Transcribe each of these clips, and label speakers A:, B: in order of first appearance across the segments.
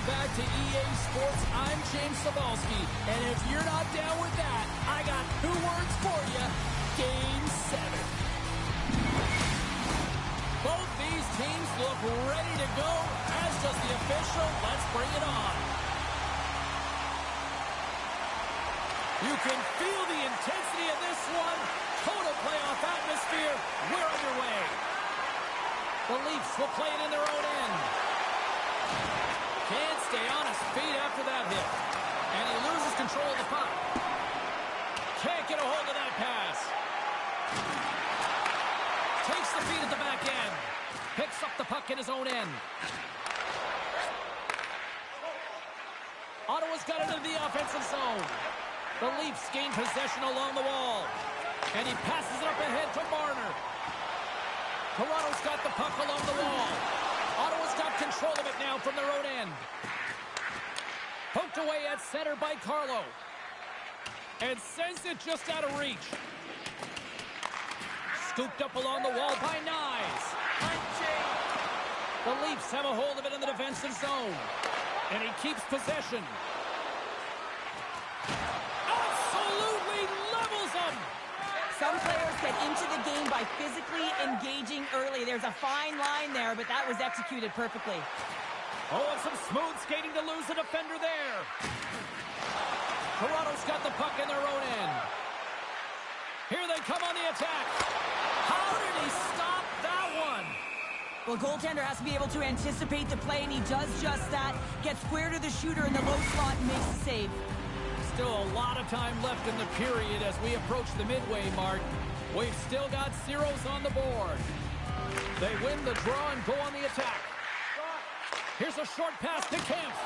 A: Welcome back to EA Sports. I'm James Cebulski, and if you're not down with that, I got 2 words for you. Game 7. Both these teams look ready to go. As does the official. Let's bring it on. You can feel the intensity of this one. Total playoff atmosphere. We're underway. The Leafs will play it in their own end. Can't stay on his feet after that hit. And he loses control of the puck. Can't get a hold of that pass. Takes the feed at the back end. Picks up the puck in his own end. Ottawa's got it into the offensive zone. The Leafs gain possession along the wall. And he passes it up ahead to Marner. Toronto's got the puck along the wall. Ottawa's got control of it now from their own end. Poked away at center by Carlo. And sends it just out of reach. Scooped up along the wall by Nyes. The Leafs have a hold of it in the defensive zone. And he keeps possession. Absolutely levels them.
B: Some players get into the game by physically engaging early. There's a fine line there, but that was executed perfectly.
A: Oh, and some smooth skating to lose a defender there. Toronto's got the puck in their own end. Here they come on the attack. How did he stop that one?
B: Well, goaltender has to be able to anticipate the play, and he does just that. Gets square to the shooter in the low slot and makes the save.
A: Still a lot of time left in the period as we approach the midway mark. We've still got zeros on the board. They win the draw and go on the attack. Here's a short pass to Kemp.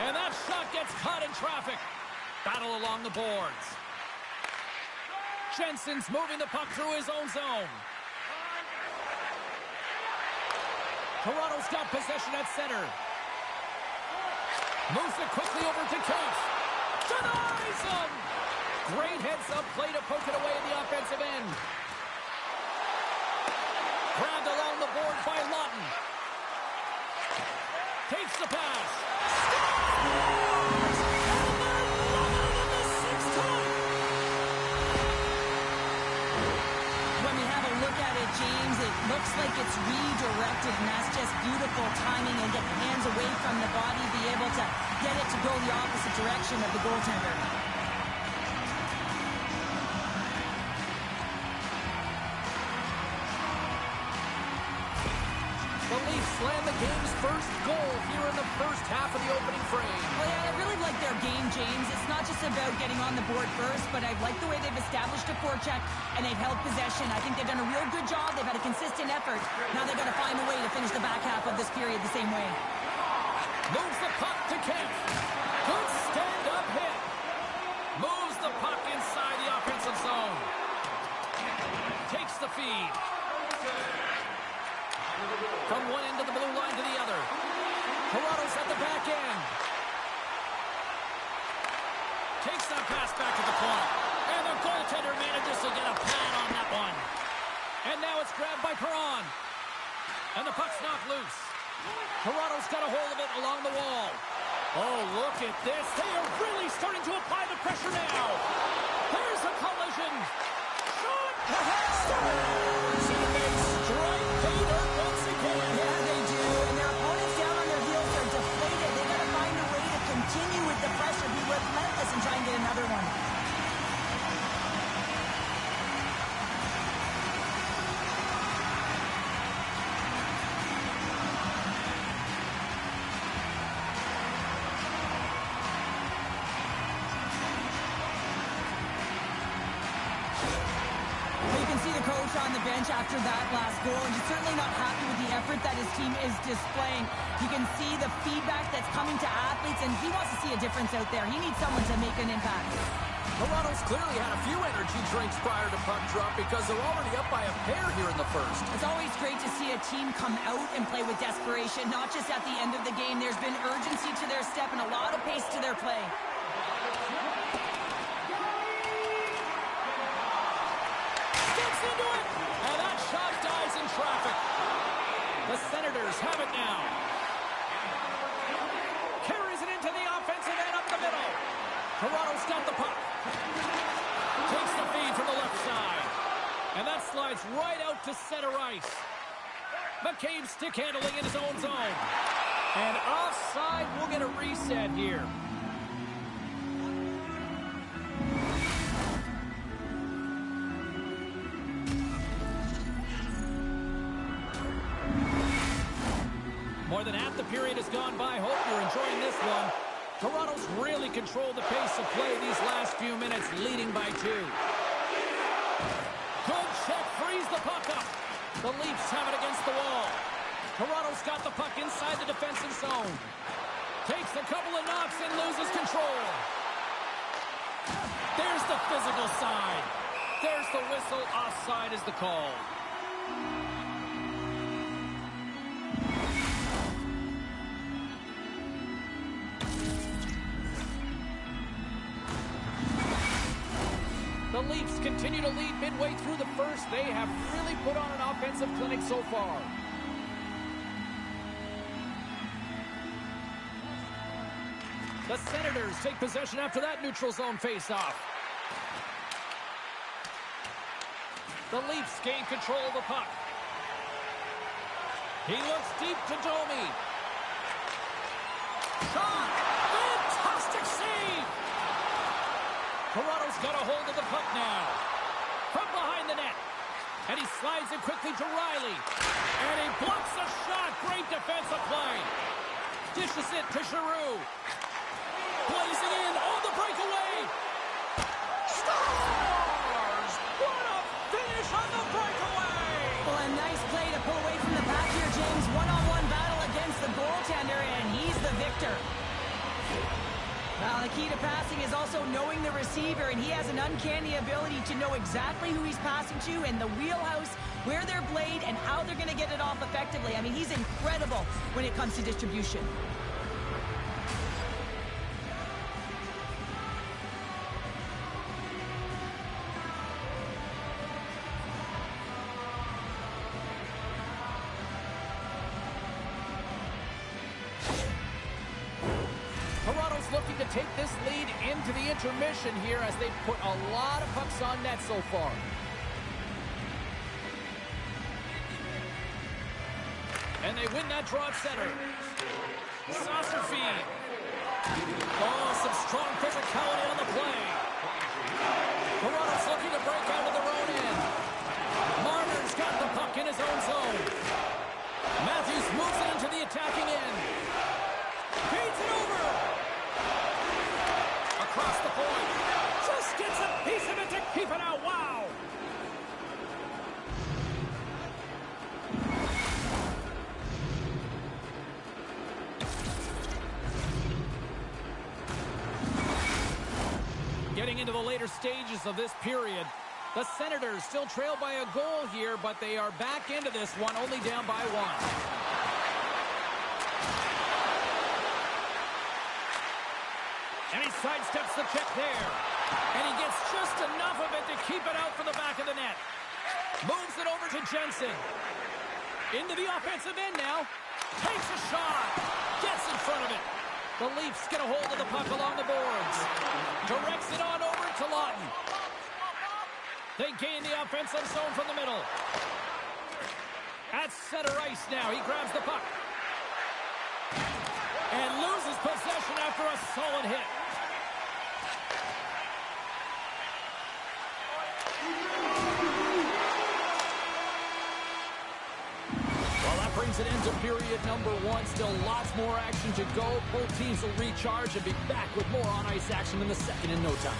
A: And that shot gets caught in traffic. Battle along the boards. Jensen's moving the puck through his own zone. Toronto's got possession at center. Moves it quickly over to Kemp. Denies him! Great heads-up play to poke it away in the offensive end. Grabbed along the board by Lawton. Takes the pass. Scores! And they're level in the 6th time!
B: When we have a look at it, James, it looks like it's redirected, and that's just beautiful timing and get the hands away from the body, be able to get it to go the opposite direction of the goaltender.
A: The Leafs land the game's first goal here in the first half of the opening frame.
B: Well, yeah, I really like their game, James. It's not just about getting on the board first, but I like the way they've established a forecheck and they've held possession. I think they've done a real good job. They've had a consistent effort. Now they've got to find a way to finish the back half of this period the same way.
A: Moves the puck to Kemp. Good stand-up hit. Moves the puck inside the offensive zone. Takes the feed. From one end of the blue line to the other. Toronto's at the back end. Takes that pass back to the point. And the goaltender manages to get a pad on that one. And now it's grabbed by Perron. And the puck's knocked loose. Toronto's got a hold of it along the wall. Oh, look at this. They are really starting to apply the pressure now. There's a collision. Shot! They strike pay dirt once again.
B: Yeah, they do. And their opponents down on their heels are deflated. They've got to find a way to continue with the pressure, be relentless, and try and get another one. On the bench after that last goal, and he's certainly not happy with the effort that his team is displaying. You can see the feedback that's coming to athletes, and he wants to see a difference out there. He needs someone to make an impact.
A: Toronto's clearly had a few energy drinks prior to puck drop because they're already up by a pair here in the first.
B: It's always great to see a team come out and play with desperation, not just at the end of the game. There's been urgency to their step and a lot of pace to their play.
A: Into it, and that shot dies in traffic. The Senators have it now. It's right out to center ice. McCabe stick handling in his own zone. And offside, we'll get a reset here. More than half the period has gone by. Hope you're enjoying this one. Toronto's really controlled the pace of play these last few minutes, leading by 2. Good check, frees the puck up. The Leafs have it against the wall. Toronto's got the puck inside the defensive zone. Takes a couple of knocks and loses control. There's the physical side. There's the whistle. Offside is the call. The Leafs continue to lead midway through the first. They have really put on an offensive clinic so far. The Senators take possession after that neutral zone faceoff. The Leafs gain control of the puck. He looks deep to Domi. Shot! Fantastic save! Toronto's got a hold of the puck now. From behind the net. And he slides it quickly to Riley. And he blocks a shot. Great defensive play. Dishes it to Giroux. Blazing in on the breakaway. Stars! What a finish on the breakaway!
B: Well, a nice play to pull away from the pack here, James. One-on-one battle against the goaltender, and he's the victor. Well, the key to passing is also knowing the receiver, and he has an uncanny ability to know exactly who he's passing to and the wheelhouse, where they're played, and how they're going to get it off effectively. I mean, he's incredible when it comes to distribution.
A: Looking to take this lead into the intermission here as they've put a lot of pucks on net so far. And they win that draw at center. Saucer feed. Oh, some strong physicality on the play. Toronto's looking to break out of their own end. Marner's got the puck in his own zone. Matthews moves it into the attacking end. Feeds it over. Across the point. Just gets a piece of it to keep it out. Wow. Getting into the later stages of this period, the Senators still trail by a goal here, but they are back into this one, only down by 1. And he sidesteps the check there. And he gets just enough of it to keep it out for the back of the net. Moves it over to Jensen. Into the offensive end now. Takes a shot. Gets in front of it. The Leafs get a hold of the puck along the boards. Directs it on over to Lawton. They gain the offensive zone from the middle. At center ice now. He grabs the puck. And loses possession after a solid hit. Well, that brings an end to period number 1. Still lots more action to go. Both teams will recharge and be back with more on-ice action in the second in no time.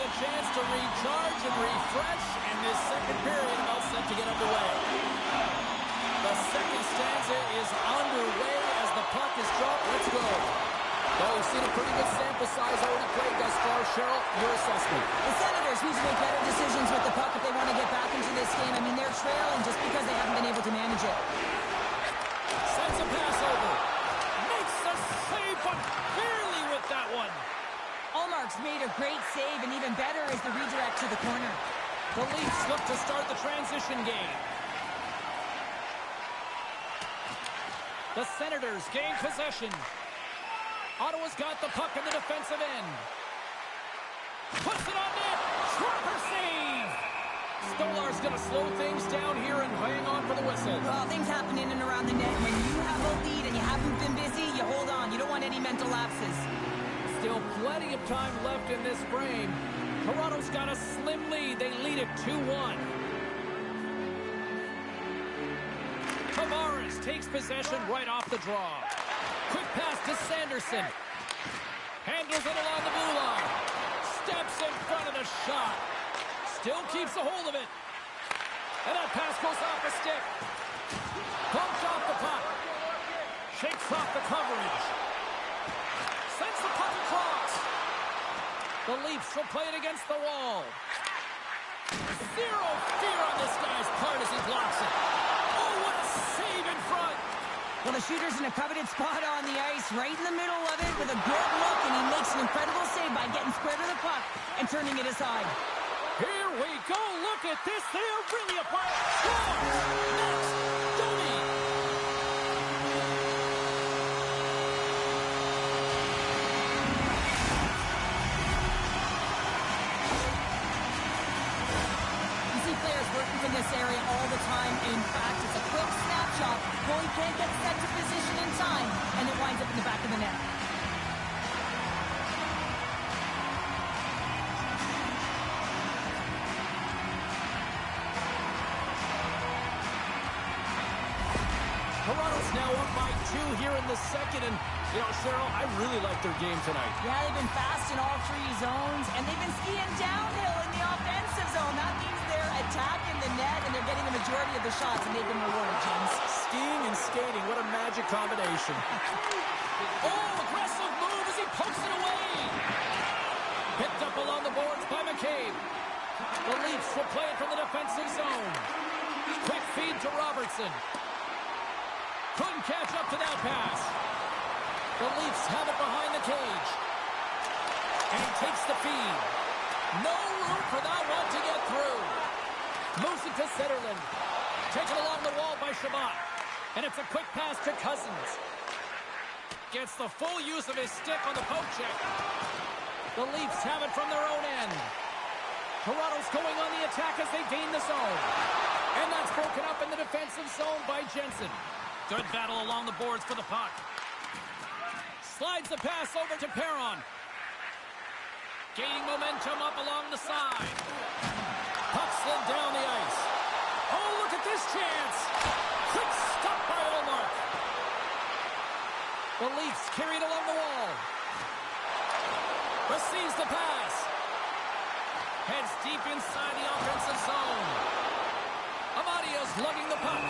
A: a chance to recharge and refresh, and this second period about set to get underway. The second stanza is underway as the puck is dropped. Let's go. Well, we've seen a pretty good sample size already played thus far. Cheryl, your assessment.
B: The Senators need to make better decisions with the puck if they want to get back into this game. I mean, they're trailing just because they haven't been able to manage it.
A: Sends a pass over. Makes the save, but barely with that one.
B: Allmark's made a great save, and even better is the redirect to the corner.
A: The Leafs look to start the transition game. The Senators gain possession. Ottawa's got the puck in the defensive end. Puts it on net. Proper save. Stolar's going to slow things down here and hang on for the whistle.
B: Well, things happen in and around the net. When you have a lead and you haven't been busy, you hold on. You don't want any mental lapses.
A: Still plenty of time left in this frame. Toronto's got a slim lead. They lead it 2-1. Tavares takes possession right off the draw. Quick pass to Sanderson. Handles it along the blue line. Steps in front of the shot. Still keeps a hold of it. And that pass goes off the stick. Bumped off the puck. Shakes off the coverage. Sends the puck across. The Leafs will play it against the wall. Zero fear on this guy's part as he blocks it. Oh, what a save in front.
B: Well, the shooter's in a coveted spot on the ice, right in the middle of it with a good look, and he makes an incredible save by getting square to the puck and turning it aside.
A: Here we go. Look at this. They are really apart. Next, Domi.
B: You see players working from this area all the time. In fact, it's a quick snapshot. Goalie can't get set to position in time, and it winds up in the back of the net.
A: Toronto's now up by 2 here in the second, and, you know, Cheryl, I really like their game tonight.
B: Yeah, they've been fast in all three zones, and they've been skiing downhill in the offensive zone. That means they're attacking the net, and they're getting the majority of the shots, and they've been rewarded, James.
A: Skiing and skating, what a magic combination. Oh, aggressive move as he pokes it away. Picked up along the boards by McCabe. The Leafs will play it from the defensive zone. Quick feed to Robertson. Couldn't catch up to that pass. The Leafs have it behind the cage. And he takes the feed. No room for that one to get through. Moves it to Zetterlund. Taken along the wall by Shabbat. And it's a quick pass to Cousins. Gets the full use of his stick on the poke check. The Leafs have it from their own end. Toronto's going on the attack as they gain the zone. And that's broken up in the defensive zone by Jensen. Good battle along the boards for the puck. Slides the pass over to Perron. Gaining momentum up along the side. Puck slid down the ice. Oh, look at this chance. Quick stop by Allmark. The Leafs carried along the wall. Receives the pass. Heads deep inside the offensive zone. Amadio's lugging the puck.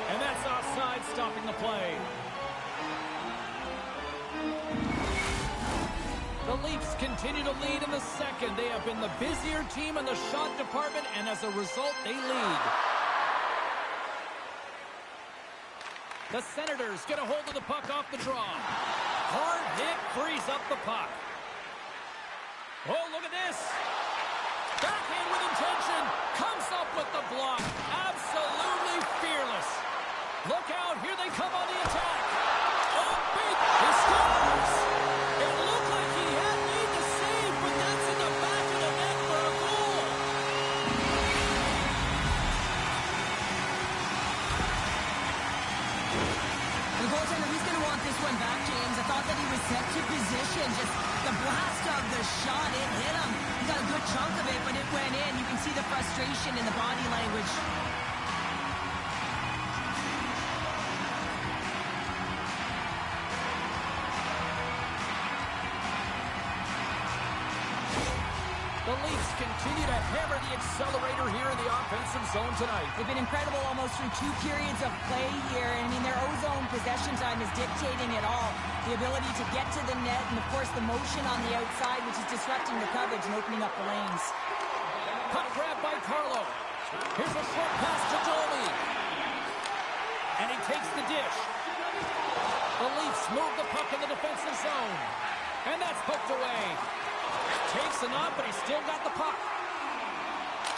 A: And that's offside, stopping the play. The Leafs continue to lead in the second. They have been the busier team in the shot department, and as a result, they lead. The Senators get a hold of the puck off the draw. Hard hit frees up the puck. Oh, look at this. Backhand with intention. Comes up with the block. Absolutely fearless. Look out. Here they come on the attack. Oh, big. He scores. It looked like he had made the save, but that's in the back of the net for a goal.
B: The goaltender, he's going to want this one back, James. I thought that he was set to position. Just the blast of the shot, it hit him. He got a good chunk of it, but it went in. You can see the frustration in the body language.
A: The Leafs continue to hammer the accelerator here in the offensive zone tonight.
B: They've been incredible almost through 2 periods of play here. I mean, their O-zone possession time is dictating it all. The ability to get to the net and, of course, the motion on the outside, which is disrupting the coverage and opening up the lanes.
A: Puck grab by Carlo. Here's a short pass to Domi. And he takes the dish. The Leafs move the puck in the defensive zone. And that's poked away. Takes a knock, but he's still got the puck.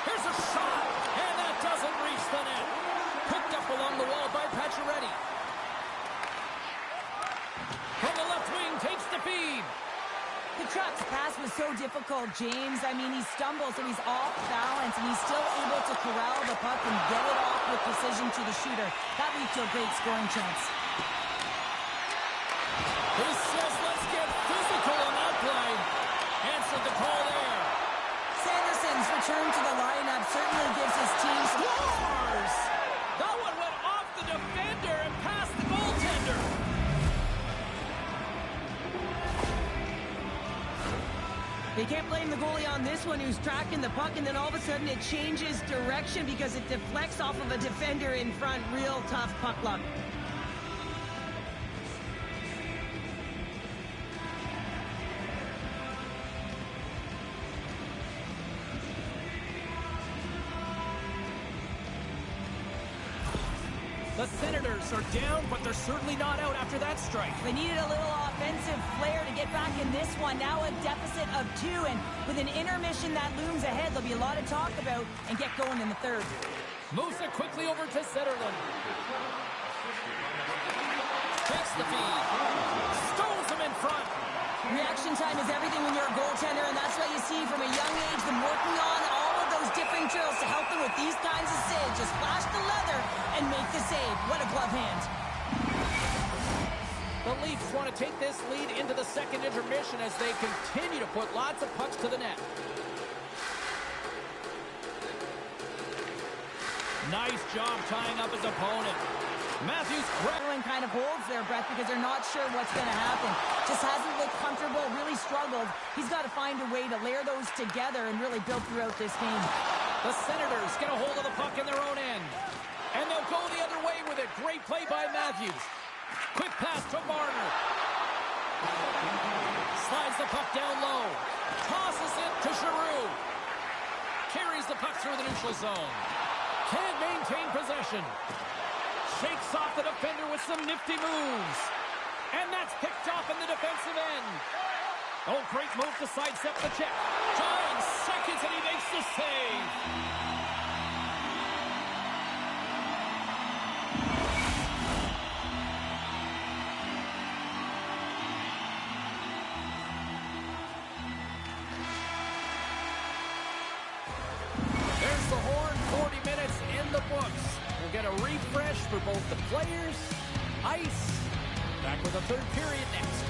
A: Here's a shot, and that doesn't reach the net. Picked up along the wall by Pacioretty. From the left wing, takes the feed.
B: The Truck's pass was so difficult, James. I mean, he stumbles and he's off balance, and he's still able to corral the puck and get it off with precision to the shooter. That leads to a great scoring chance.
A: He says, let's get physical on that play. Answered the call there.
B: Sanderson's return to the lineup certainly gives his team
A: Scores! That one went off the defender and past the goaltender.
B: They can't blame the goalie on this one, who's tracking the puck, and then all of a sudden it changes direction because it deflects off of a defender in front. Real tough puck luck.
A: The Senators are down, but they're certainly not out after that strike.
B: They needed a little offensive flair to get back in this one. Now a deficit of 2, and with an intermission that looms ahead, there'll be a lot of talk about and get going in the third.
A: Moves it quickly over to Zetterlund. Takes the feed. Stones him in front.
B: Reaction time is everything when you're a goaltender, and that's why you see from a young age them working on all of those different drills to help them with these kinds of saves. Just flash the leather and make the save. What a glove hand.
A: The Leafs want to take this lead into the second intermission as they continue to put lots of pucks to the net. Nice job tying up his opponent. Matthews
B: Everyone kind of holds their breath because they're not sure what's going to happen. Just hasn't looked comfortable, really struggled. He's got to find a way to layer those together and really build throughout this game.
A: The Senators get a hold of the puck in their own end. And they'll go the other way with it. Great play by Matthews. Quick pass to Marner. Slides the puck down low. Tosses it to Giroux. Carries the puck through the neutral zone. Can't maintain possession. Shakes off the defender with some nifty moves. And that's picked off in the defensive end. Oh, great move to sidestep the check. 9 seconds and he makes the save. There's the horn. 40 minutes in the books. We'll get a refresh for both the players, ice. Back with the third period next.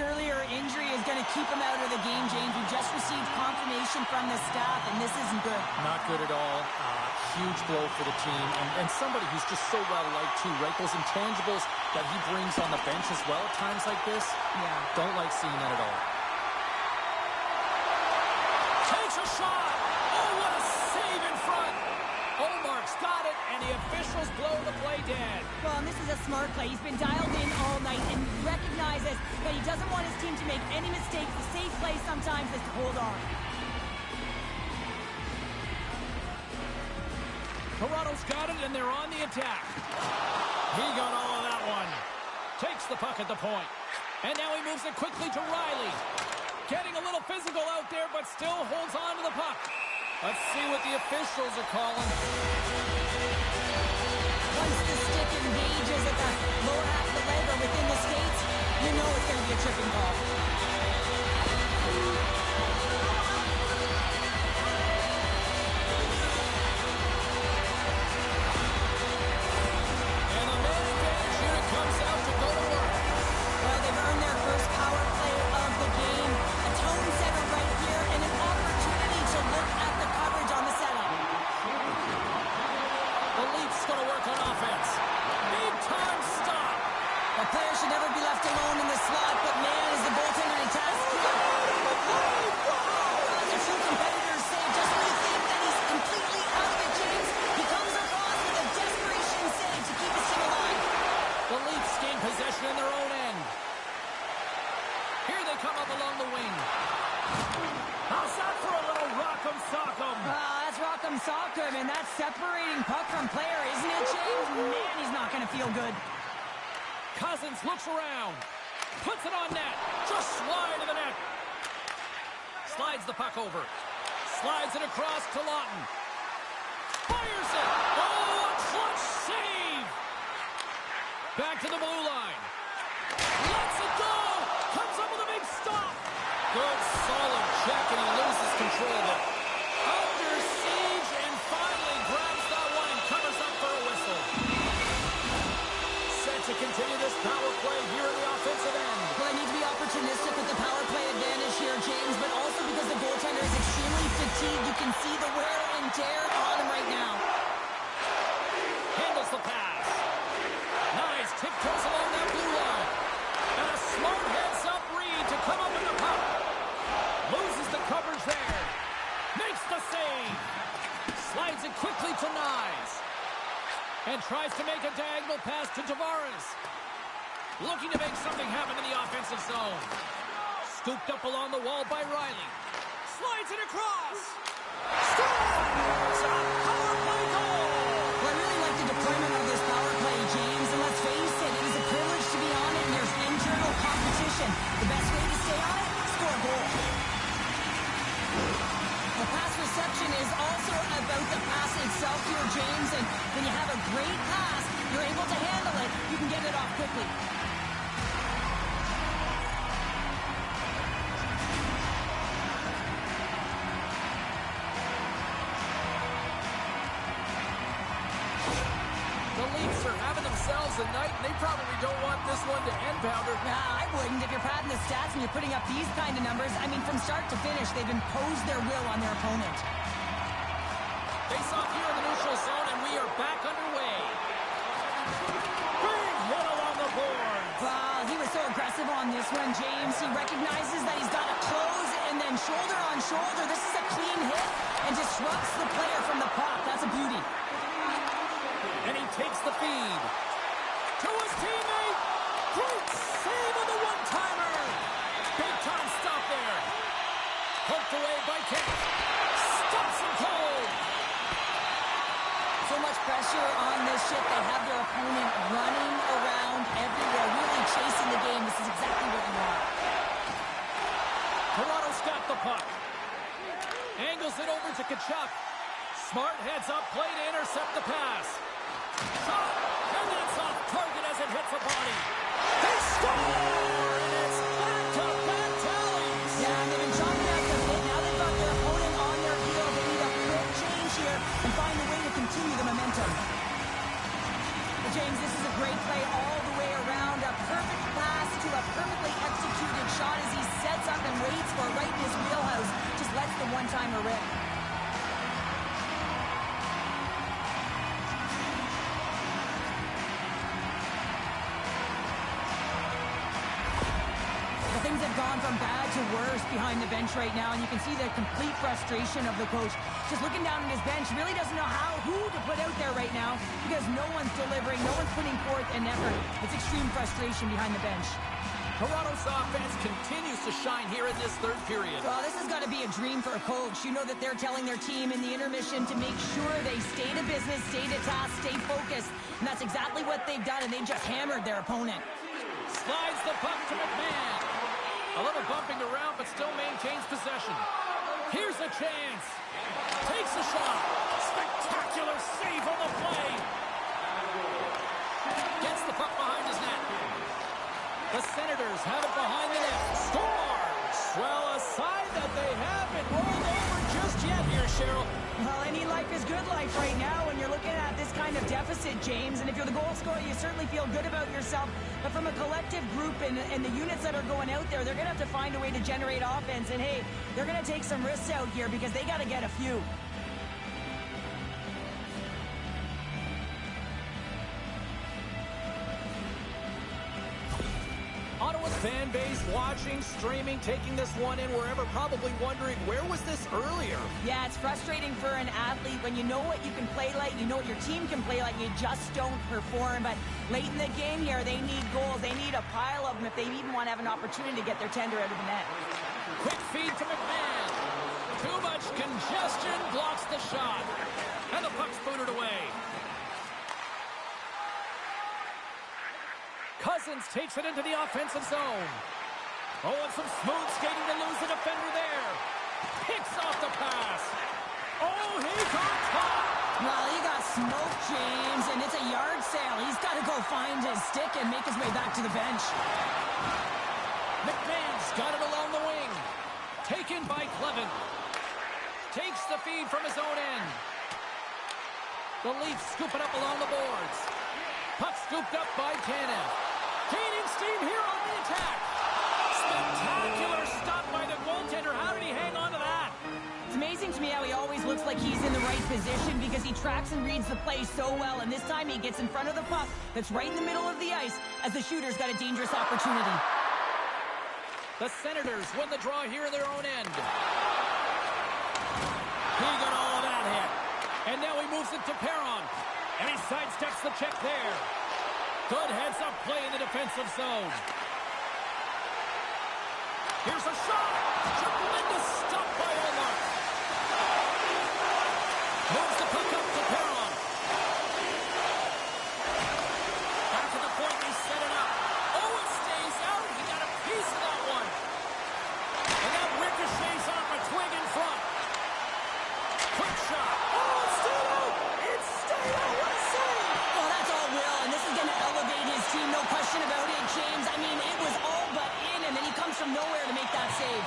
B: Earlier injury is going to keep him out of the game, James. We just received confirmation from the staff, and this isn't good.
A: Not good at all. Huge blow for the team, and somebody who's just so well-liked, too, right? Those intangibles that he brings on the bench as well at times like this, don't like seeing that at all. Takes a shot! Oh, what a save in front! Omark's got it, and the officials blow the play dead.
B: Well, and this is a smart play. He's been dialed in all night and recognizes that he doesn't want his team to make any mistakes. The safe play sometimes is to hold on.
A: Toronto's got it, and they're on the attack. He got all of that one. Takes the puck at the point. And now he moves it quickly to Riley. Getting a little physical out there, but still holds on to the puck. Let's see what the officials are calling.
B: Once the stick engages at the lower half of the leg or within the skates, you know it's going to be a tripping ball.
A: And the man advantage unit comes out to go to work.
B: Well, they've earned their first power play of the game. A tone setter right here and an opportunity to look at the coverage on the setup.
A: The Leafs going to work on offense. Big time stop.
B: A player should never be left alone in the slot, but man, is the goaltender in task here. The true competitors say just when you think that he's completely out of it, James, he comes across with a desperation save to keep his team alive.
A: The Leafs gain possession in their own end. Here they come up along the wing. How's that for a little rock'em sock'em?
B: That's rock'em sock'em, and that's separating puck from player, isn't it, James? Man, he's not going to feel good.
A: Cousins looks around. Puts it on net. Just slide to the net. Slides the puck over. Slides it across to Lawton. Fires it. Oh, a clutch save. Back to the blue line. Lets it go. Comes up with a big stop. Good, solid check, and he loses control of it. Under siege, and finally grabs that one and covers up for a whistle. Set to continue this power play here in the offensive end.
B: Well, they need to be opportunistic with the power play advantage here, James, but also because the goaltender is extremely fatigued. You can see the wear and tear on him right now.
A: Handles the pass. Nice tiptoes along that blue line. And a smart heads-up read to come up with the puck. Loses the coverage there. Makes the save. Slides it quickly to Nyes. And tries to make a diagonal pass to Tavares. Looking to make something happen in the offensive zone. Scooped up along the wall by Riley. Slides it across. Scores! A power play goal!
B: Well, I really like the deployment of this power play, James, and let's face it, it is a privilege to be on it, and there's internal competition. The best way to stay on it, score a goal. The pass reception is also about the pass itself here, James, and when you have a great pass, you're able to handle it, you can get it off quickly.
A: The Leafs are having themselves a night, and they probably don't want this one to end, Pounder.
B: Nah, I wouldn't. If you're padding the stats and you're putting up these kind of numbers, I mean, from start to finish, they've imposed their will on their opponent.
A: Face off here in the neutral zone, and we are back underway. Big hit along the boards.
B: Wow, he was so aggressive on this one, James. He recognizes that he's got to close, and then shoulder on shoulder. This is a clean hit and disrupts the player from the puck. That's a beauty.
A: And he takes the feed. To his teammate. Great save on the one-timer. Big time stop there. Poked away by Kent. Stops him cold.
B: So much pressure on this ship. They have their opponent running around everywhere, really chasing the game. This is exactly what you want.
A: Toronto's got the puck. Angles it over to Kachuk. Smart heads up play to intercept the pass. Shot, and that's off target as it hits the body. They score, and it's back-to-back tallies.
B: Yeah, they've been chopping out the bit. Now they've got their opponent on their heel. They need a quick change here and find a way to continue the momentum. But James, this is a great play all the way around. A perfect pass to a perfectly executed shot as he sets up and waits for it right in his wheelhouse. Just lets the one-timer rip. Things have gone from bad to worse behind the bench right now, and you can see the complete frustration of the coach. Just looking down at his bench, really doesn't know who to put out there right now because no one's delivering, no one's putting forth an effort. It's extreme frustration behind the bench.
A: Toronto's offense continues to shine here in this third period.
B: Well, this has got to be a dream for a coach. You know that they're telling their team in the intermission to make sure they stay to business, stay to task, stay focused, and that's exactly what they've done, and they've just hammered their opponent.
A: Slides the puck to McMahon. A little bumping around, but still maintains possession. Here's a chance. Takes a shot. Spectacular save on the play. Gets the puck behind his net. The Senators have it behind the net. Scores! Well, a sign that they haven't rolled over just yet here, Cheryl.
B: Well, any life is good life right now when you're looking at this kind of deficit, James. And if you're the goal scorer, you certainly feel good about yourself. But from a collective group and the units that are going out there, they're going to have to find a way to generate offense. And, hey, they're going to take some risks out here because they got to get a few.
A: Ottawa's fan base watching, streaming, taking this one in wherever, probably wondering, where was this earlier?
B: Yeah, it's frustrating for an athlete when you know what you can play like, you know what your team can play like, you just don't perform. But late in the game here, they need goals. They need a pile of them if they even want to have an opportunity to get their tender out of the net.
A: Quick feed to McMahon. Too much congestion blocks the shot. And the puck's booted away. Cousins takes it into the offensive zone. Oh, and some smooth skating to lose the defender there. Picks off the pass. Oh, he's on top.
B: Well, he got smoked, James, and it's a yard sale. He's got to go find his stick and make his way back to the bench.
A: McMahon's got it along the wing. Taken by Clevin. Takes the feed from his own end. The Leafs scoop it up along the boards. Puck scooped up by Tanev. Gaining steam here on the attack. Spectacular stop by the goaltender. How did he hang on to that?
B: It's amazing to me how he always looks like he's in the right position because he tracks and reads the play so well. And this time he gets in front of the puck that's right in the middle of the ice as the shooter's got a dangerous opportunity.
A: The Senators win the draw here in their own end. He got all of that hit. And now he moves it to Perron. And he sidesteps the check there. Good heads-up play in the defensive zone. Here's a shot. Tremendous stop by Omar. Moves the puck up to Perron. Back to the point, they set it up. Oh, it stays out. He got a piece of that one. And that ricochets off a twig in front. Quick shot. Oh, it stayed out. It stayed out. What a save.
B: Well, that's all Will, and this is going to elevate his team, no question about it, James. I mean, it was all but in, and then he comes from nowhere to make that save.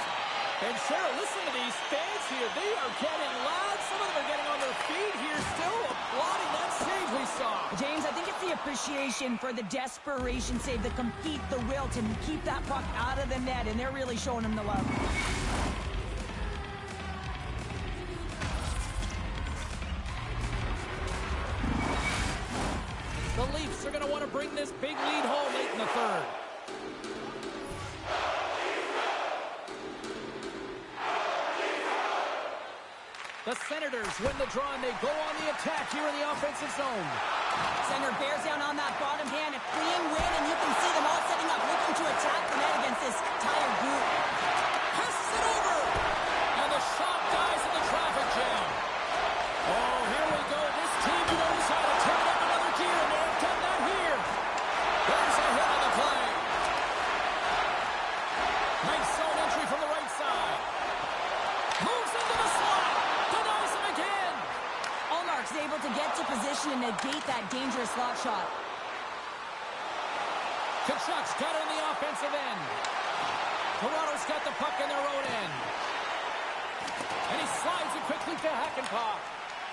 A: And Cheryl, listen to these fans here. They are getting loud. Some of them are getting on their feet here, still applauding that save we saw.
B: James, I think it's the appreciation for the desperation save, the compete, the will to keep that puck out of the net, and they're really showing him the love.
A: The Leafs are going to want to bring this big lead home late in the third. The Senators win the draw, and they go on the attack here in the offensive zone.
B: Center bears down on that bottom hand, a clean win, and you can see them all setting up, looking to attack the net against this tired group.
A: Passes it over, and the shot dies in the traffic jam. Oh, here we go. This team knows how to turn up another gear, and they've done that here. There's a hit on the play. Nice zone entry from the right side. Moves into the slot. Denies him again.
B: Allmark's able to get to position and negate that dangerous slot shot.
A: Kachuk's got it in the offensive end. Toronto's got the puck in their own end. And he slides it quickly to Hakanpää.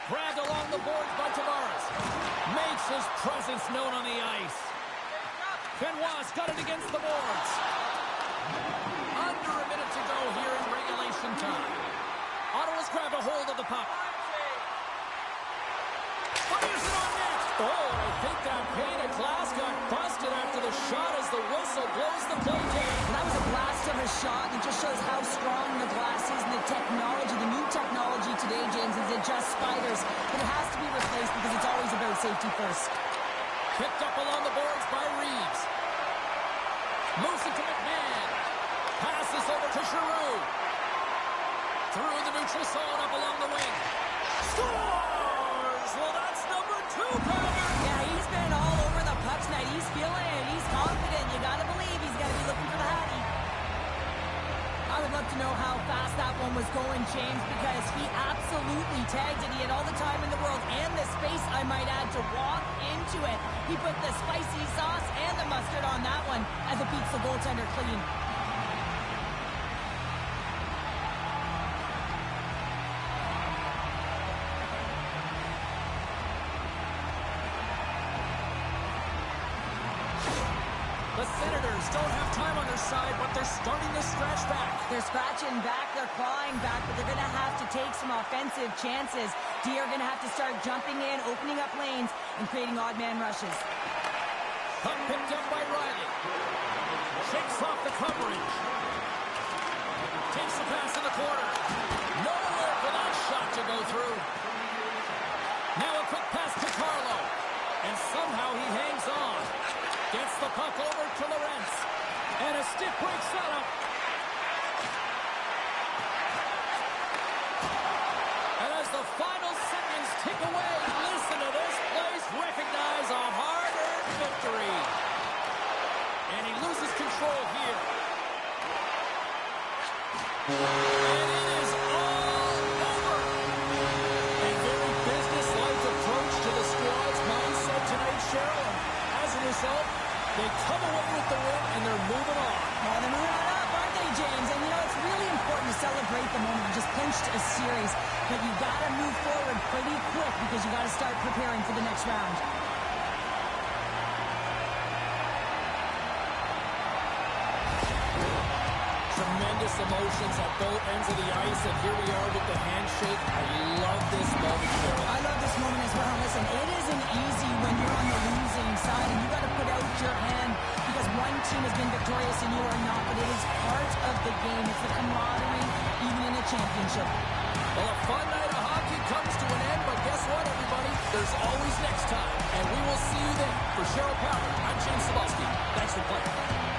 A: Grabbed along the boards by Tavares. Makes his presence known on the ice. Benoit's got it against the boards. Under a minute to go here in regulation time. Ottawa's grabbed a hold of the puck. Fires it on net. Oh, I think that pane of glass got busted after the shot as the whistle blows the play down.
B: That was a blast of a shot, and it just shows how strong the glass is and the technology, the new technology today, James, is it just spiders. But it has to be replaced because it's always about safety first.
A: Picked up along the boards by Reeves. Moves it to McMahon. Passes over to Giroux. Through the neutral zone, up along the wing. Scores! Well, that's number 2, Pounder.
B: Yeah, he's been all over the puck tonight. He's feeling it. He's confident. You got to believe he's got to be looking for the Hattie. I would love to know how fast that one was going, James, because he absolutely tagged it. He had all the time in the world and the space, I might add, to walk into it. He put the spicy sauce and the mustard on that one as it beats the goaltender clean.
A: Bruins don't have time on their side, but they're starting to scratch back.
B: They're scratching back, they're clawing back, but they're going to have to take some offensive chances. D are going to have to start jumping in, opening up lanes, and creating odd man rushes.
A: Puck picked up by Riley. Shakes off the coverage. Takes the pass in the corner. Nowhere for that shot to go through. Now a quick pass to Carlo. And somehow he hangs on. Gets the puck over to Lorentz. And a stick break setup. And as the final seconds tick away, listen to this place recognize a hard-earned victory. And he loses control here. And it is all over. A very business-like approach to the squad's mindset tonight, Cheryl. And as a result, they come away with the win, and they're moving on.
B: Well, they're moving on up, aren't they, James? And, you know, it's really important to celebrate the moment. You just clinched a series, but you got to move forward pretty quick because you got to start preparing for the next round.
A: Tremendous emotions at both ends of the ice, and here we are with the handshake. I love this moment, Cheryl.
B: I love this moment as well. Listen, it isn't easy when you're on the losing side, and you got to put out your hand because one team has been victorious and you are not, but it is part of the game. It's the camaraderie, even in a championship.
A: Well, a fun night of hockey comes to an end, but guess what, everybody? There's always next time, and we will see you then. For Cheryl Powder, I'm James Cebulski. Thanks for playing.